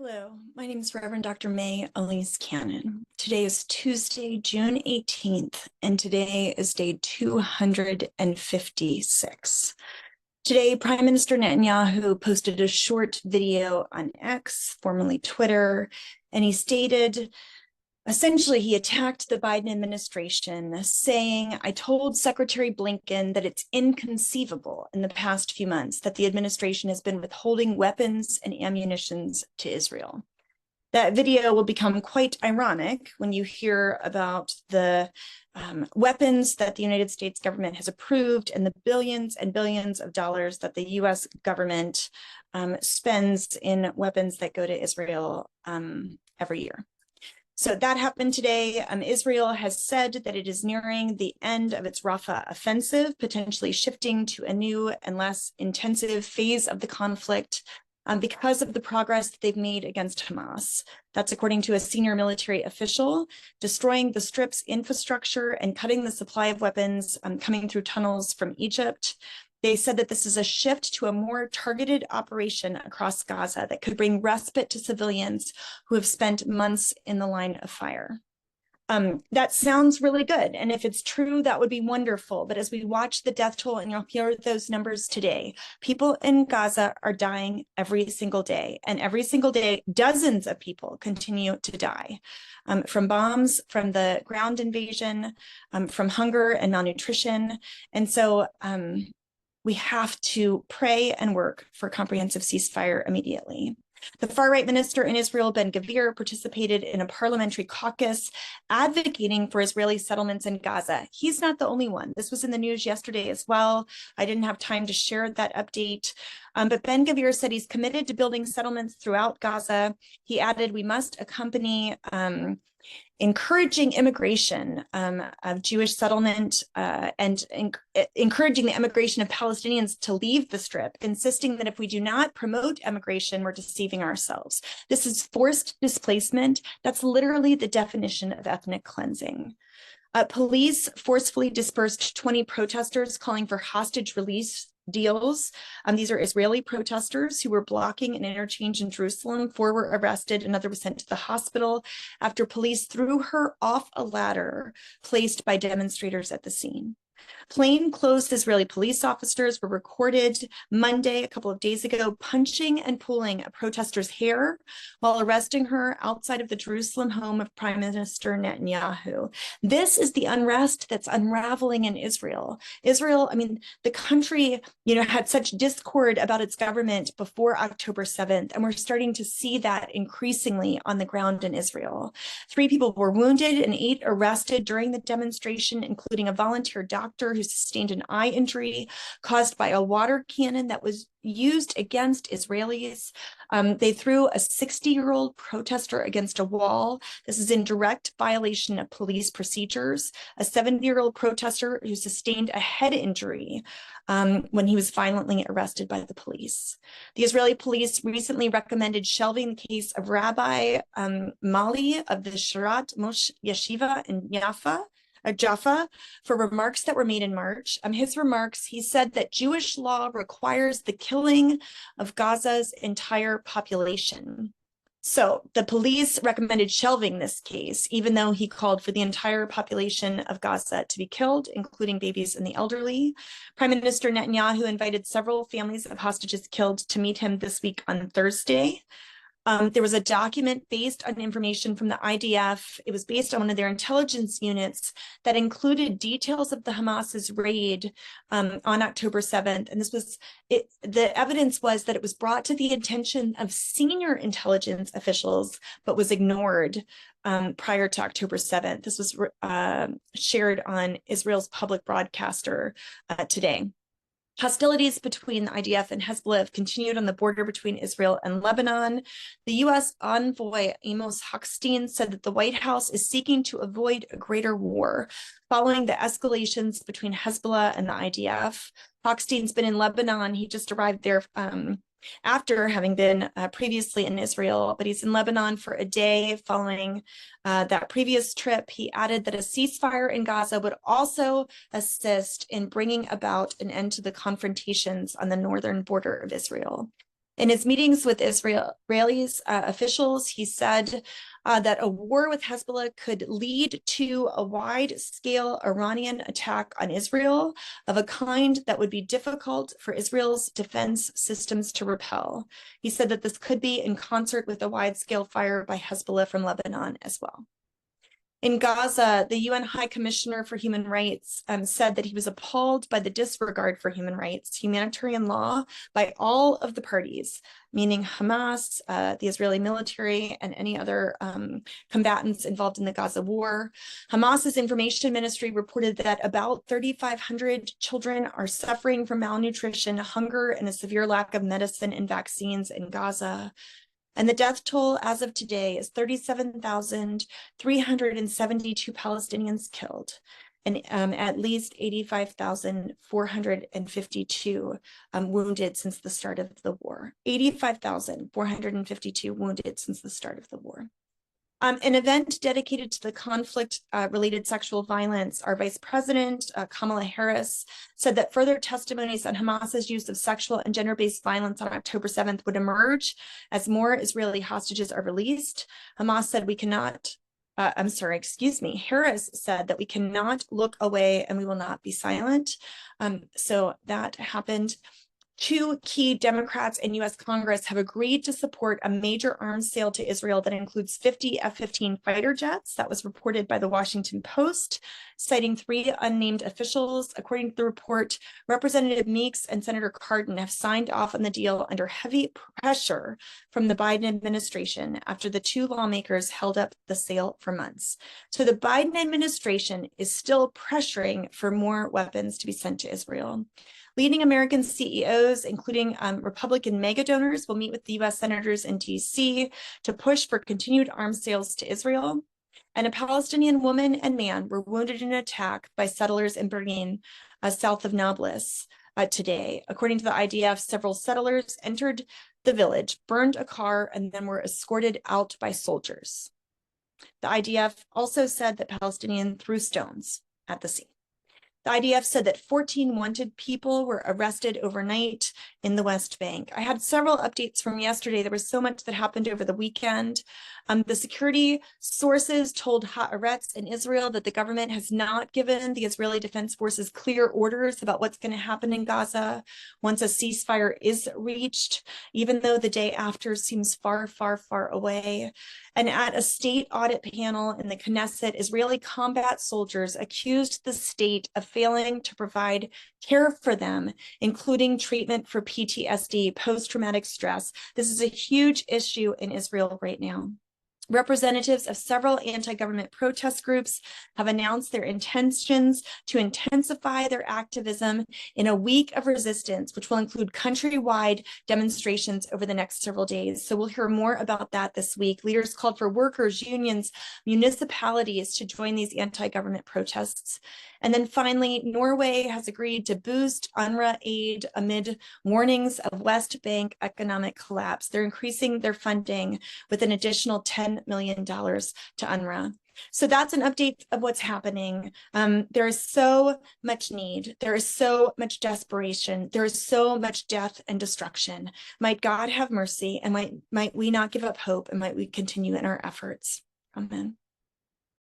Hello, my name is Reverend Dr. May Elise Cannon. Today is Tuesday, June 18th, and today is day 256. Today, Prime Minister Netanyahu posted a short video on X, formerly Twitter, and he stated, essentially, he attacked the Biden administration, saying, I told Secretary Blinken that it's inconceivable in the past few months that the administration has been withholding weapons and ammunition to Israel. That video will become quite ironic when you hear about the weapons that the United States government has approved and the billions and billions of dollars that the US government spends in weapons that go to Israel every year. So that happened today. Israel has said that it is nearing the end of its Rafah offensive, potentially shifting to a new and less intensive phase of the conflict because of the progress that they've made against Hamas. That's according to a senior military official, destroying the Strip's infrastructure and cutting the supply of weapons coming through tunnels from Egypt. They said that this is a shift to a more targeted operation across Gaza that could bring respite to civilians who have spent months in the line of fire. That sounds really good. And if it's true, that would be wonderful. But as we watch the death toll, and you'll hear those numbers today, people in Gaza are dying every single day. And every single day, dozens of people continue to die from bombs, from the ground invasion, from hunger and malnutrition. And so we have to pray and work for a comprehensive ceasefire immediately. The far-right minister in Israel, Gov't, participated in a parliamentary caucus advocating for Israeli settlements in Gaza. He's not the only one. This was in the news yesterday as well. I didn't have time to share that update. But Gov't said he's committed to building settlements throughout Gaza. He added, we must accompany encouraging immigration of Jewish settlement and encouraging the immigration of Palestinians to leave the Strip, insisting that if we do not promote immigration, we're deceiving ourselves. This is forced displacement. That's literally the definition of ethnic cleansing. Police forcefully dispersed 20 protesters calling for hostage release deals. These are Israeli protesters who were blocking an interchange in Jerusalem. 4 were arrested, another was sent to the hospital after police threw her off a ladder placed by demonstrators at the scene. Plainclothes Israeli police officers were recorded Monday, a couple of days ago, punching and pulling a protester's hair while arresting her outside of the Jerusalem home of Prime Minister Netanyahu. This is the unrest that's unraveling in Israel. The country, had such discord about its government before October 7th, and we're starting to see that increasingly on the ground in Israel. 3 people were wounded and 8 arrested during the demonstration, including a volunteer doctor who sustained an eye injury caused by a water cannon that was used against Israelis. They threw a 60-year-old protester against a wall. This is in direct violation of police procedures. A 70-year-old protester who sustained a head injury when he was violently arrested by the police. The Israeli police recently recommended shelving the case of Rabbi Mali of the Sharat Moshe Yeshiva in Jaffa for remarks that were made in March. His remarks, he said that Jewish law requires the killing of Gaza's entire population. So the police recommended shelving this case, even though he called for the entire population of Gaza to be killed, including babies and the elderly. Prime Minister Netanyahu invited several families of hostages killed to meet him this week on Thursday. There was a document based on information from the IDF. It was based on one of their intelligence units that included details of the Hamas's raid on October 7th. And the evidence was that it was brought to the attention of senior intelligence officials, but was ignored prior to October 7th. This was shared on Israel's public broadcaster today. Hostilities between the IDF and Hezbollah have continued on the border between Israel and Lebanon. The U.S. envoy Amos Hochstein said that the White House is seeking to avoid a greater war following the escalations between Hezbollah and the IDF. Hochstein's been in Lebanon. He just arrived there after having been previously in Israel, but he's in Lebanon for a day following that previous trip. He added that a ceasefire in Gaza would also assist in bringing about an end to the confrontations on the northern border of Israel. In his meetings with Israelis officials, he said that a war with Hezbollah could lead to a wide-scale Iranian attack on Israel of a kind that would be difficult for Israel's defense systems to repel. He said that this could be in concert with a wide-scale fire by Hezbollah from Lebanon as well. In Gaza, the UN High Commissioner for Human Rights said that he was appalled by the disregard for human rights, humanitarian law by all of the parties, meaning Hamas, the Israeli military, and any other combatants involved in the Gaza war. Hamas's information ministry reported that about 3,500 children are suffering from malnutrition, hunger, and a severe lack of medicine and vaccines in Gaza. And the death toll as of today is 37,372 Palestinians killed, and at least 85,452 wounded since the start of the war. 85,452 wounded since the start of the war. An event dedicated to the conflict-related sexual violence, our Vice President, KamalHarris, said that further testimonies on Hamas's use of sexual and gender-based violence on October 7th would emerge as more Israeli hostages are released. Hamas said we cannot, Harris said that we cannot look away and we will not be silent. So that happened. Two key Democrats in U.S. Congress have agreed to support a major arms sale to Israel that includes 50 F-15 fighter jets. That was reported by the Washington Post, citing three unnamed officials. According to the report, Representative Meeks and Senator Cardin have signed off on the deal under heavy pressure from the Biden administration after the two lawmakers held up the sale for months. So the Biden administration is still pressuring for more weapons to be sent to Israel. Leading American CEOs, including Republican mega donors, will meet with the U.S. senators in D.C. to push for continued arms sales to Israel. And a Palestinian woman and man were wounded in an attack by settlers in Berin, south of Nablus, today. According to the IDF, several settlers entered the village, burned a car, and then were escorted out by soldiers. The IDF also said that Palestinians threw stones at the scene. The IDF said that 14 wanted people were arrested overnight in the West Bank. I had several updates from yesterday. There was so much that happened over the weekend. The security sources told Haaretz in Israel that the government has not given the Israeli Defense Forces clear orders about what's going to happen in Gaza once a ceasefire is reached, even though the day after seems far, far, far away. And at a state audit panel in the Knesset, Israeli combat soldiers accused the state of failing to provide care for them, including treatment for PTSD, post-traumatic stress. This is a huge issue in Israel right now. Representatives of several anti-government protest groups have announced their intentions to intensify their activism in a week of resistance, which will include countrywide demonstrations over the next several days. So we'll hear more about that this week. Leaders called for workers, unions, municipalities to join these anti-government protests. And then finally, Norway has agreed to boost UNRWA aid amid warnings of West Bank economic collapse. They're increasing their funding with an additional $10 million to UNRWA. So that's an update of what's happening. There is so much need. There is so much desperation. There is so much death and destruction. Might God have mercy, and might we not give up hope, and might we continue in our efforts. Amen.